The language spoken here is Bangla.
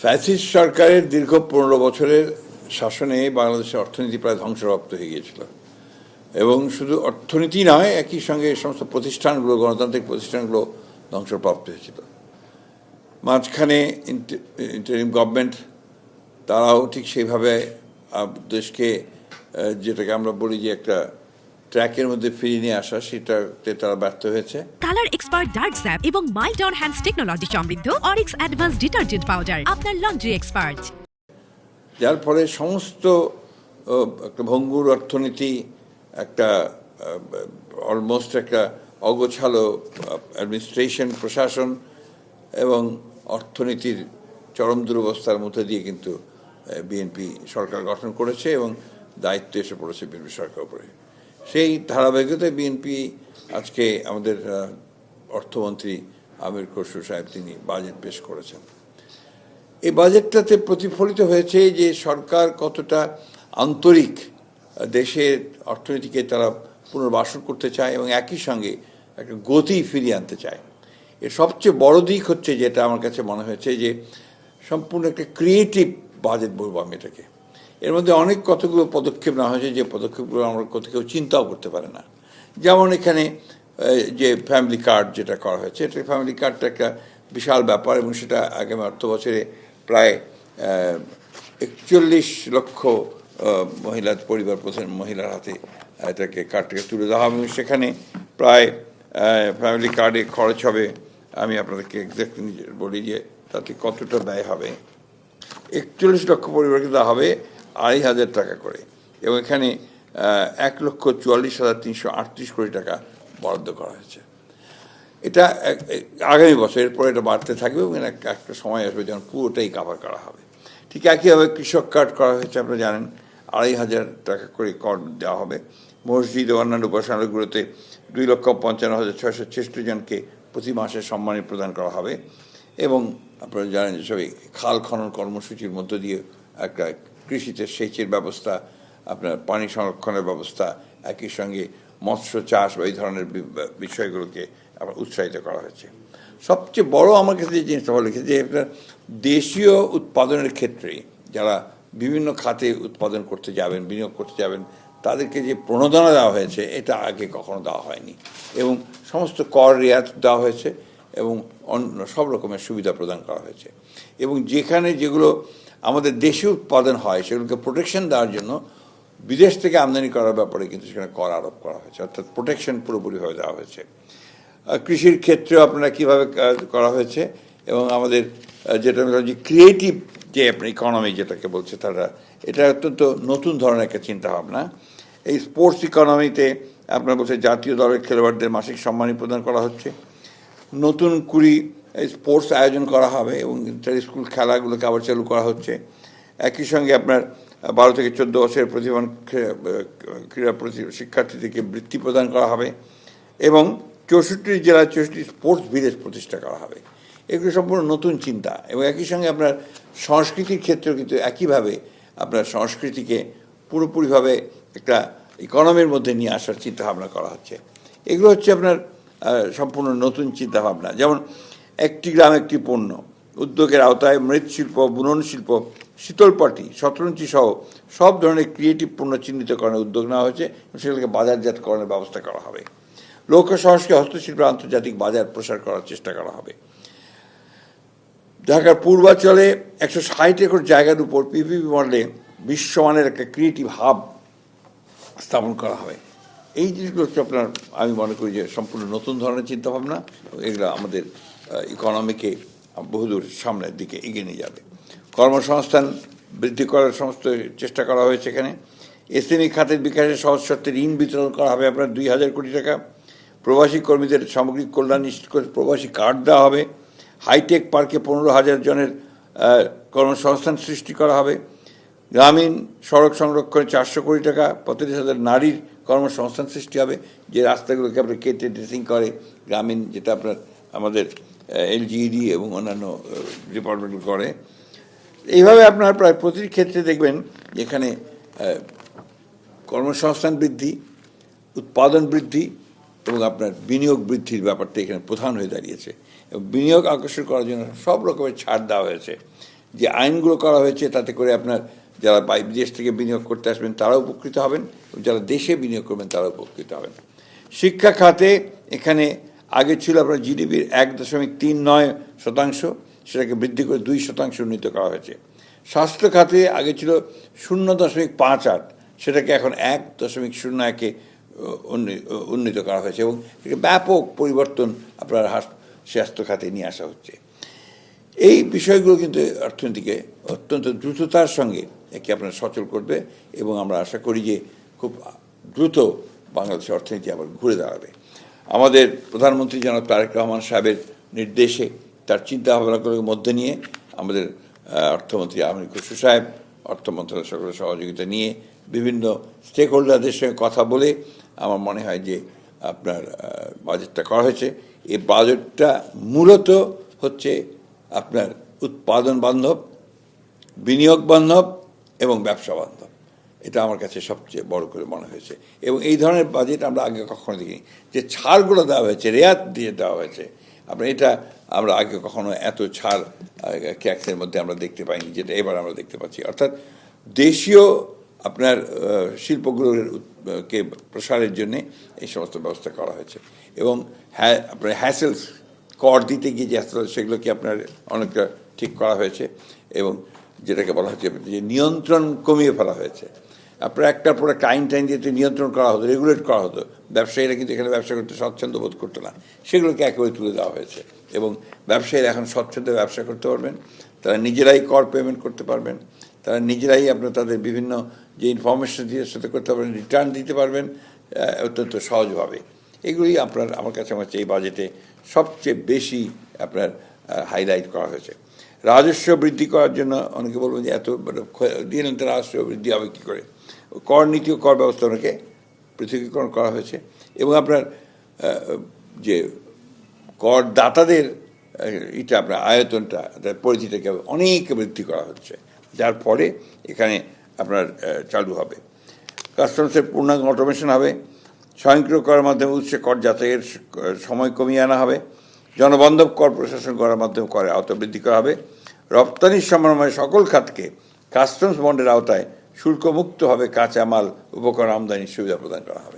ফ্যাসিস্ট সরকারের দীর্ঘ 15 বছরের শাসনে বাংলাদেশের অর্থনীতি প্রায় ধ্বংসপ্রাপ্ত হয়ে গিয়েছিল এবং শুধু অর্থনীতি নয়, একই সঙ্গে সমস্ত প্রতিষ্ঠানগুলো, গণতান্ত্রিক প্রতিষ্ঠানগুলো ধ্বংসপ্রাপ্ত হয়েছিল। মাঝখানে ইন্টারিম গভর্নমেন্ট তারাও ঠিক সেইভাবে দেশকে, যেটাকে আমরা বলি যে একটা ট্র্যাকের মধ্যে ফিরিয়ে নিয়ে আসা, সেটাতে তারা ব্যর্থ হয়েছে। কালার এক্সপার্ট ডার্ক স্যাপ এবং মাইল্ড অন হ্যান্ডস টেকনোলজি সমৃদ্ধ অরিক্স অ্যাডভান্স ডিটারজেন্ট পাউডার আপনার লন্ড্রি এক্সপার্ট, যার ফলে সমস্ত একটা ভঙ্গুর অর্থনীতি, একটা অলমোস্ট একটা অগোছালো অ্যাডমিনিস্ট্রেশন, প্রশাসন এবং অর্থনীতির চরম দুরবস্থার মধ্যে দিয়ে কিন্তু বিএনপি সরকার গঠন করেছে এবং দায়িত্ব এসে পড়েছে বিএনপি সরকার উপরে। সেই ধারাবাহিকতায় বিএনপি আজকে আমাদের অর্থমন্ত্রী আমির খসরু সাহেব তিনি বাজেট পেশ করেছেন। এই বাজেটটাতে প্রতিফলিত হয়েছে যে সরকার কতটা আন্তরিক, দেশের অর্থনীতিকে তারা পুনর্বাসন করতে চায় এবং একই সঙ্গে একটা গতি ফিরিয়ে আনতে চায়। এর সবচেয়ে বড় দিক হচ্ছে, যেটা আমার কাছে মনে হয়েছে, যে সম্পূর্ণ একটা ক্রিয়েটিভ বাজেট বলবো আমি এটাকে। এর মধ্যে অনেক কতগুলো পদক্ষেপ নেওয়া হয়েছে যে পদক্ষেপগুলো আমরা কোথাও কেউ চিন্তাও করতে পারে না। যেমন এখানে যে ফ্যামিলি কার্ড যেটা করা হয়েছে, এটা ফ্যামিলি কার্ডটা একটা বিশাল ব্যাপার এবং সেটা আগামী অর্থ বছরে প্রায় 41 লক্ষ মহিলার পরিবার প্রধান মহিলার হাতে এটাকে কার্ডটাকে তুলে দেওয়া হবে। সেখানে প্রায় ফ্যামিলি কার্ডে খরচ হবে, আমি আপনাদেরকে এক্স্যাক্টলি বলি যে তাতে কতটা ব্যয় হবে। 41 লক্ষ পরিবারকে দেওয়া হবে 2,500 টাকা করে এবং এখানে 1,44,338 কোটি টাকা বরাদ্দ করা হয়েছে। এটা আগামী বছর, এরপর এটা বাড়তে থাকবে এবং একটা সময় আসবে যখন পুরোটাই কাভার করা হবে। ঠিক একইভাবে কৃষক কার্ড করা হয়েছে, আপনারা জানেন 2,500 টাকা করে কর দেওয়া হবে। মসজিদ ও অন্যান্য উপাসনালয়গুলোতে 2,55,666 জনকে প্রতি মাসে সম্মানী প্রদান করা হবে এবং আপনারা জানেন যে সবই খাল খনন কর্মসূচির মধ্য দিয়ে একটা কৃষিতে সেচের ব্যবস্থা, আপনার পানি সংরক্ষণের ব্যবস্থা, একই সঙ্গে মৎস্য চাষ বা এই ধরনের বিষয়গুলোকে আবার উৎসাহিত করা হয়েছে। সবচেয়ে বড় আমার কাছে যে জিনিসটা ভালো লেগেছে যে একটা দেশীয় উৎপাদনের ক্ষেত্রে যারা বিভিন্ন খাতে উৎপাদন করতে যাবেন, বিনিয়োগ করতে যাবেন, তাদেরকে যে প্রণোদনা দেওয়া হয়েছে, এটা আগে কখনো দেওয়া হয়নি এবং সমস্ত কর রেয়াত দেওয়া হয়েছে এবং অন্য সব রকমের সুবিধা প্রদান করা হয়েছে এবং যেখানে যেগুলো আমাদের দেশে উৎপাদন হয় সেগুলোকে প্রোটেকশন দেওয়ার জন্য বিদেশ থেকে আমদানি করার ব্যাপারে কিন্তু সেখানে কর আরোপ করা হয়েছে, অর্থাৎ প্রোটেকশন পুরোপুরিভাবে দেওয়া হয়েছে। কৃষির ক্ষেত্রেও আপনারা কীভাবে করা হয়েছে এবং আমাদের যেটা যে ক্রিয়েটিভ যে আপনার ইকোনমি যেটাকে বলছে তারা, এটা অত্যন্ত নতুন ধরনের একটা চিন্তাভাবনা। এই স্পোর্টস ইকোনমিতে আপনার বলছে জাতীয় দলের খেলোয়াড়দের মাসিক সম্মানী প্রদান করা হচ্ছে, নতুন 20 স্পোর্টস আয়োজন করা হবে এবং ইন্টার স্কুল খেলাগুলোকে আবার চালু করা হচ্ছে। একই সঙ্গে আপনার 12 থেকে 14 বছরের প্রতিভান ক্রীড়া শিক্ষার্থীদেরকে বৃত্তি প্রদান করা হবে এবং 64 জেলায় 64 স্পোর্টস ভিলেজ প্রতিষ্ঠা করা হবে। এগুলো সম্পূর্ণ নতুন চিন্তা এবং একই সঙ্গে আপনার সংস্কৃতির ক্ষেত্রেও কিন্তু একইভাবে আপনার সংস্কৃতিকে পুরোপুরিভাবে একটা ইকোনমির মধ্যে নিয়ে আসার চিন্তাভাবনা করা হচ্ছে। এগুলো হচ্ছে আপনার সম্পূর্ণ নতুন চিন্তাভাবনা। যেমন একটি গ্রাম একটি পণ্য উদ্যোগের আওতায় মৃৎশিল্প, বুনন শিল্প, শীতলপাটি, শতরঞ্চি সহ সব ধরনের ক্রিয়েটিভ পণ্য চিহ্নিতকরণের উদ্যোগ নেওয়া হয়েছে এবং সেগুলোকে বাজারজাতকরণের ব্যবস্থা করা হবে। লোক সংস্কৃতি হস্তশিল্পের আন্তর্জাতিক বাজার প্রসার করার চেষ্টা করা হবে। ঢাকার পূর্বাঞ্চলে 160 একর জায়গার উপর পিপিপি মডেলে বিশ্বমানের একটা ক্রিয়েটিভ হাব স্থাপন করা হবে। এই জিনিসগুলো হচ্ছে আপনার, আমি মনে করি যে সম্পূর্ণ নতুন ধরনের চিন্তাভাবনা, এগুলো আমাদের ইকোনমিকে বহুদূর সামনের দিকে এগিয়ে নিয়ে যাবে। কর্মসংস্থান বৃদ্ধি করার সমস্ত চেষ্টা করা হয়েছে। এখানে এসএমই খাতের বিকাশের সহজ শর্তে ঋণ বিতরণ করা হবে আপনার 2,000 কোটি টাকা। প্রবাসী কর্মীদের সামগ্রিক কল্যাণ নিশ্চিত করে প্রবাসী কার্ড দেওয়া হবে। হাইটেক পার্কে 15,000 জনের কর্মসংস্থান সৃষ্টি করা হবে। গ্রামীণ সড়ক সংরক্ষণে 400 কোটি টাকা, 35,000 নারীর কর্মসংস্থান সৃষ্টি হবে, যে রাস্তাগুলোকে আপনার কেটে ড্রেসিং করে গ্রামীণ, যেটা আপনার আমাদের এলজিইডি এবং অন্যান্য ডিপার্টমেন্টগুলো করে। এইভাবে আপনার প্রায় প্রতিটি ক্ষেত্রে দেখবেন যেখানে কর্মসংস্থান বৃদ্ধি, উৎপাদন বৃদ্ধি এবং আপনার বিনিয়োগ বৃদ্ধির ব্যাপারটা এখানে প্রধান হয়ে দাঁড়িয়েছে এবং বিনিয়োগ আকর্ষণ করার জন্য সব রকমের ছাড় দেওয়া হয়েছে। যে আইনগুলো করা হয়েছে তাতে করে আপনার যারা বিদেশ থেকে বিনিয়োগ করতে আসবেন তারাও উপকৃত হবেন, যারা দেশে বিনিয়োগ করবেন তারাও উপকৃত হবেন। শিক্ষা খাতে এখানে আগে ছিল আপনার জিডিপির 1.39%, সেটাকে বৃদ্ধি করে 2% উন্নীত করা হয়েছে। স্বাস্থ্য খাতে আগে ছিল 0.58, সেটাকে এখন 1.01-এ উন্নীত করা হয়েছে এবং ব্যাপক পরিবর্তন আপনার স্বাস্থ্য খাতে নিয়ে আসা হচ্ছে। এই বিষয়গুলো কিন্তু অর্থনীতিকে অত্যন্ত দ্রুততার সঙ্গে একে আপনার সচল করবে এবং আমরা আশা করি যে খুব দ্রুত বাংলাদেশের অর্থনীতি আবার ঘুরে দাঁড়াবে। আমাদের প্রধানমন্ত্রী জনাব তারেক রহমান সাহেবের নির্দেশে, তার চিন্তা ভাবনাগুলোর মধ্যে নিয়ে আমাদের অর্থমন্ত্রী আমির খসরু সাহেব অর্থ মন্ত্রণালয়ের সকলের সহযোগিতা নিয়ে বিভিন্ন স্টেক হোল্ডারদের সঙ্গে কথা বলে আমার মনে হয় যে আপনার বাজেটটা করা হয়েছে। এই বাজেটটা মূলত হচ্ছে আপনার উৎপাদন বান্ধব, বিনিয়োগ বান্ধব এবং ব্যবসা বান্ধব। এটা আমার কাছে সবচেয়ে বড় করে মনে হয়েছে এবং এই ধরনের বাজেট আমরা আগে কখনো দেখিনি। যে ছাড়গুলো দেওয়া হয়েছে, রেয়াত দিয়ে দেওয়া হয়েছে, আপনার এটা আমরা আগে কখনো এত ছাড় ট্যাক্সের মধ্যে আমরা দেখতে পাইনি, যেটা এবার আমরা দেখতে পাচ্ছি। অর্থাৎ দেশীয় আপনার শিল্পগুলোর কে প্রসারের জন্যে এই সমস্ত ব্যবস্থা করা হয়েছে এবং আপনার হ্যাসেলস কর দিতে গিয়ে যে হ্যাসেল সেগুলোকে আপনার অনেকটা ঠিক করা হয়েছে এবং যেটাকে বলা হচ্ছে যে নিয়ন্ত্রণ কমিয়ে ফেলা হয়েছে। আপনার একটার পর একটা আইন টাইন দিয়ে নিয়ন্ত্রণ করা হতো, রেগুলেট করা হতো, ব্যবসায়ীরা কিন্তু এখানে ব্যবসা করতে স্বচ্ছন্দ বোধ করতো না, সেগুলোকে একেবারে তুলে দেওয়া হয়েছে এবং ব্যবসায়ীরা এখন স্বচ্ছন্দে ব্যবসা করতে পারবেন, তারা নিজেরাই কর পেমেন্ট করতে পারবেন, তারা নিজেরাই আপনার তাদের বিভিন্ন যে ইনফরমেশন দিয়ে সাথে করতে পারবেন, রিটার্ন দিতে পারবেন অত্যন্ত সহজভাবে। এগুলি আমার কাছে হচ্ছে এই বাজেটে সবচেয়ে বেশি আপনার হাইলাইট করা হয়েছে। রাজস্ব বৃদ্ধি করার জন্য অনেকে বলবেন যে এত দিন রাজস্ব বৃদ্ধি হবে কী করে, কর নীতি ও কর ব্যবস্থা অনেকে পৃথকীকরণ করা হয়েছে এবং আপনার যে করদাতাদের এটা আপনার আয়তনটা, তার পরিধিটাকে অনেক বৃদ্ধি করা হচ্ছে, যার ফলে এখানে আপনার চালু হবে কাস্টমসের পূর্ণাঙ্গ অটোমেশন হবে, স্বয়ংক্রিয় করার মাধ্যমে উৎসে কর যাচাইয়ের সময় কমিয়ে আনা হবে, জনবান্ধব কর প্রশাসন করার মাধ্যমে করের আওতা বৃদ্ধি করা হবে, রপ্তানির সমন্বয়ে সকল খাতকে কাস্টমস বন্ডের আওতায় শুল্কমুক্ত হবে কাঁচামাল উপকরণ আমদানির সুবিধা প্রদান করা হবে।